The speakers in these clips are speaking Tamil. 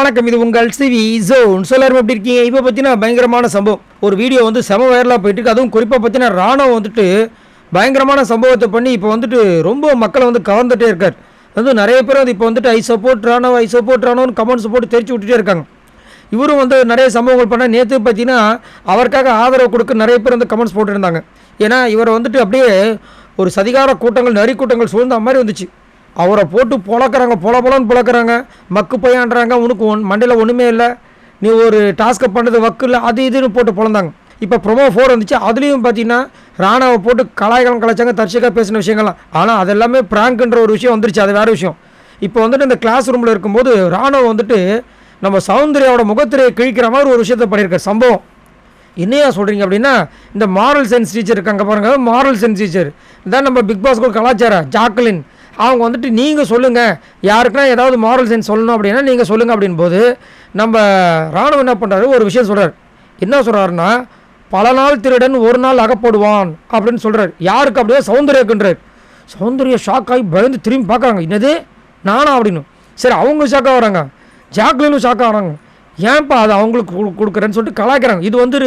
வணக்கம், இது உங்கள் சிவி ஜோன். எல்லாரும் எப்படி இருக்கீங்க? இப்போ பார்த்தீங்கன்னா பயங்கரமான சம்பவம். ஒரு வீடியோ வந்து செம வைரலாக போயிட்டு இருக்கு. அதுவும் குறிப்பாக பார்த்தீங்கன்னா ராணுவம் வந்துட்டு பயங்கரமான சம்பவத்தை பண்ணி இப்போ வந்துட்டு ரொம்ப மக்களை வந்து கவர்ந்துட்டே இருக்கார். வந்து நிறைய பேர் வந்து இப்போ வந்துட்டு ஐ சப்போர்ட் ராணுவம்னு கமெண்ட்ஸ் போட்டு தெரிச்சு விட்டுட்டே இருக்காங்க. இவரும் வந்து நிறைய சம்பவங்கள் பண்ண நேற்று பார்த்தீங்கன்னா அவருக்காக ஆதரவு கொடுக்க நிறைய பேர் வந்து கமெண்ட்ஸ் போட்டுருந்தாங்க. ஏன்னா இவரை வந்துட்டு அப்படியே ஒரு சதிகார கூட்டங்கள் நரி கூட்டங்கள் சூழ்ந்த மாதிரி வந்துச்சு. அவரை போட்டு பொழக்கிறாங்க, பொலன்னு பொழக்கிறாங்க, மக்கு பையான்றாங்க, உனக்கு மண்டையில் ஒன்றுமே இல்லை, நீ ஒரு டாஸ்க்கை பண்ணுறது வக்கு இல்லை, அது இதுன்னு போட்டு பொழந்தாங்க. இப்போ ப்ரொமோ 4 வந்துச்சு. அதுலேயும் பார்த்தீங்கன்னா ராணுவ போட்டு கலாய்ச்சாங்க, தர்ஷிக்காக பேசின விஷயங்கள்லாம். ஆனால் அது எல்லாமே ப்ராங்க்ன்ற ஒரு விஷயம் வந்துருச்சு, அது வேறு விஷயம். இப்போ வந்துட்டு இந்த கிளாஸ் ரூமில் இருக்கும்போது ராணுவம் வந்துட்டு நம்ம சௌந்தர்யாவோட முகத்திரையை கிழிக்கிற மாதிரி ஒரு விஷயத்தை பண்ணியிருக்கார். சம்பவம் என்னையா சொல்கிறீங்க அப்படின்னா, இந்த மாரல் சயின்ஸ் டீச்சர் இருக்காங்க பாருங்கள், மாரல் சயின்ஸ் டீச்சர் இதான் நம்ம பிக் பாஸ் கூட கலாச்சாரம் ஜாக்லின். அவங்க வந்துட்டு நீங்கள் சொல்லுங்கள், யாருக்குன்னா ஏதாவது மாரல் சயின்ஸ் சொல்லணும் அப்படின்னா நீங்கள் சொல்லுங்கள் அப்படின் போது நம்ம ராணுவம் என்ன பண்ணுறாரு, ஒரு விஷயம் சொல்கிறார். என்ன சொல்கிறாருன்னா, பல நாள் திருடன் ஒரு நாள் அகப்படுவான் அப்படின்னு சொல்கிறார். யாருக்கு அப்படியே சௌந்தர்யாக்குன்றார். சௌந்தர்யா ஷாக் ஆகி பயந்து திரும்பி பார்க்குறாங்க, என்னது நானா அப்படின்னு. சரி, அவங்க ஷாக்காக வராங்க, ஜாக்லினும் ஷாக்காக வராங்க. ஏன்ப்பா அது அவங்களுக்கு கொடுக்குறேன்னு சொல்லிட்டு கலாய்க்கிறாங்க. இது வந்து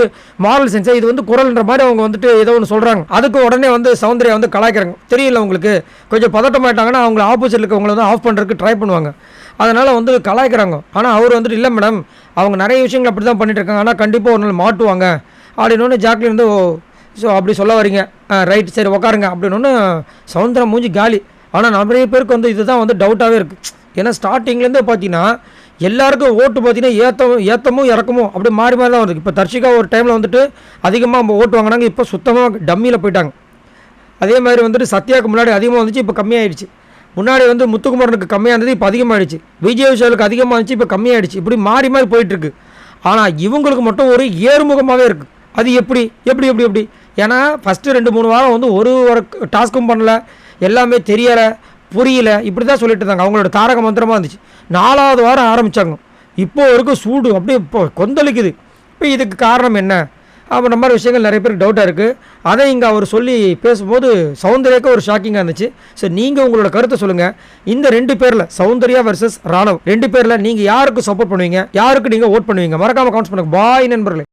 மாரல் சென்ஸை, இது வந்து குரல்ன்ற மாதிரி அவங்க வந்துட்டு ஏதோ ஒன்று சொல்கிறாங்க. அதுக்கு உடனே வந்து சௌந்தர்யா வந்து கலாய்க்கிறாங்க. தெரியல உங்களுக்கு, கொஞ்சம் பதட்டமாயிட்டாங்கன்னா அவங்க ஆப்போசிட்டில் இருக்கவங்களை வந்து ஆஃப் பண்ணுறதுக்கு ட்ரை பண்ணுவாங்க. அதனால் வந்து கலாய்க்கிறாங்க. ஆனால் அவர் வந்துட்டு இல்லை மேடம், அவங்க நிறைய விஷயங்கள் அப்படி தான் பண்ணிட்டு இருக்காங்க, ஆனால் கண்டிப்பாக ஒரு நாள் மாட்டுவாங்க அப்படின்னு ஜாக்லின் வந்து ஸோ அப்படி சொல்ல வரீங்க, ரைட் சரி உட்காருங்க அப்படின்னு சௌந்தர்யா மூஞ்சி காலி. ஆனால் நிறைய பேருக்கு வந்து இதுதான் வந்து டவுட்டாகவே இருக்குது. ஏன்னா ஸ்டார்டிங்லேருந்தே பார்த்தீங்கன்னா எல்லாருக்கும் ஓட்டு பார்த்தீங்கன்னா ஏற்றமும் இறக்கமும் அப்படி மாறி தான் வருது. இப்போ தர்ஷிகா ஒரு டைமில் வந்துட்டு அதிகமாக ஓட்டு வாங்கினாங்க, இப்போ சுத்தமாக டம்மியில் போயிட்டாங்க. அதே மாதிரி வந்துட்டு சத்யாவுக்கு முன்னாடி அதிகமாக வந்துச்சு, இப்போ கம்மியாகிடுச்சு. முன்னாடி வந்து முத்துக்குமரனுக்கு கம்மியாக இருந்தது, இப்போ அதிகமாகிடுச்சு. விஜய் விஷாலுக்கு அதிகமாக இருந்துச்சு, இப்போ கம்மியாகிடுச்சு. இப்படி மாறி போயிட்டுருக்கு. ஆனால் இவங்களுக்கு மட்டும் ஒரு ஏறுமுகமாகவே இருக்குது. அது எப்படி எப்படி எப்படி எப்படி ஏன்னா ஃபஸ்ட்டு 2-3 வாரம் வந்து ஒரு டாஸ்க்கும் பண்ணல, எல்லாமே தெரியலை, புரியல, இப்படி தான் சொல்லிட்டு இருந்தாங்க. அவங்களோட தாரக மந்திரமாக இருந்துச்சு. 4வது வாரம் ஆரம்பித்தாங்க. இப்போ வரைக்கும் சூடு அப்படியே இப்போ கொந்தளிக்குது. இப்போ இதுக்கு காரணம் என்ன அப்படின்ற மாதிரி விஷயங்கள் நிறைய பேருக்கு டவுட்டாக இருக்குது. அதை இங்கே அவர் சொல்லி பேசும்போது சௌந்தர்யாவுக்கு ஒரு ஷாக்கிங்காக இருந்துச்சு. ஸோ நீங்கள் உங்களோட கருத்தை சொல்லுங்கள். இந்த 2 பேரில் சௌந்தர்யா வர்சஸ் ராணவ் 2 பேரில் நீங்கள் யாருக்கு சப்போர்ட் பண்ணுவீங்க, யாருக்கு நீங்கள் ஓட் பண்ணுவீங்க? மறக்காமல் கமெண்ட்ஸ் பண்ணுங்கள். பாய் நண்பர்களே.